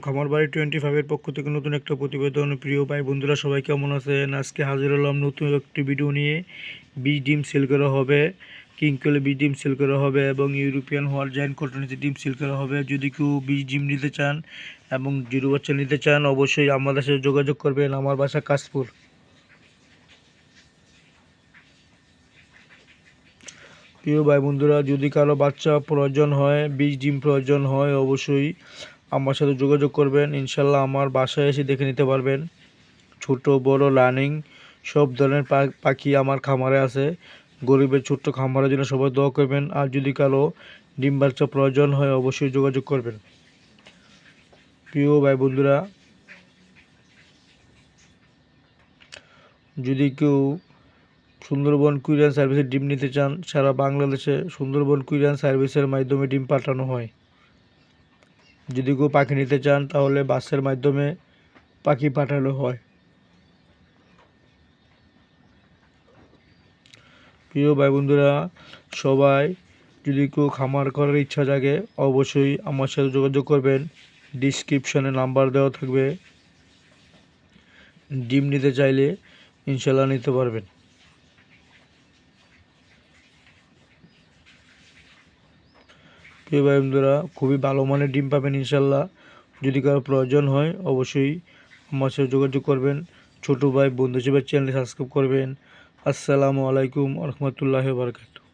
খামার বাড়ি 25 পক্ষ থেকে নতুন একটা প্রতিবেদন। প্রিয় ভাই বন্ধুরা, সবাই কেমন আছেন? আজকে হাজির হলাম নতুন একটি ভিডিও নিয়ে। বীজ ডিম সেল করা হবে, কিংকলে বীজ ডিম সেল করা হবে এবং ইউরোপিয়ান হোয়াইট জায়ান্ট কটনিতে ডিম সেল করা হবে। যদি কেউ বীজ ডিম নিতে চান এবং জিরো বাচ্চা নিতে চান, অবশ্যই আমাদের সাথে যোগাযোগ করবেন। আমার বাসা কাশপুর। প্রিয় ভাই বন্ধুরা, যদি কারো বাচ্চা প্রয়োজন হয়, বীজ ডিম প্রয়োজন হয়, অবশ্যই আমার সাথে যোগাযোগ করবেন। ইনশাল্লাহ আমার বাসায় এসে দেখে নিতে পারবেন। ছোট বড় লার্নিং সব ধরনের পাখি আমার খামারে আছে। গরিবের ছোট্ট খামারের জন্য সবাই দোয়া করবেন। আর যদি কারো ডিম বাচ্চা প্রয়োজন হয়, অবশ্যই যোগাযোগ করবেন। প্রিয় ভাই বন্ধুরা, যদি কেউ সুন্দরবন কুরিয়ার সার্ভিসের ডিম নিতে চান, সারা বাংলাদেশে সুন্দরবন কুরিয়ার সার্ভিসের মাধ্যমে ডিম পাঠানো হয়। যদি কেউ পাখি নিতে চান, তাহলে বাসের মাধ্যমে পাখি পাঠানো হয়। প্রিয় ভাই বন্ধুরা, সবাই যদি কেউ খামার করার ইচ্ছা জাগে, অবশ্যই আমার সাথে যোগাযোগ করবেন। ডিসক্রিপশনে নাম্বার দেওয়া থাকবে। ডিম নিতে চাইলে ইনশাল্লাহ নিতে পারবেন। প্রিয় ভাই বন্ধুরা, খুবই ভালো মানের ডিম পাবেন ইনশাল্লাহ। যদি কারো প্রয়োজন হয়, অবশ্যই আমার সাথে যোগাযোগ করবেন। ছোটো ভাই বন্ধু হিসেবে চ্যানেল সাবস্ক্রাইব করবেন। আসসালামু আলাইকুম ওয়া রাহমাতুল্লাহি ওয়া বারাকাতুহু।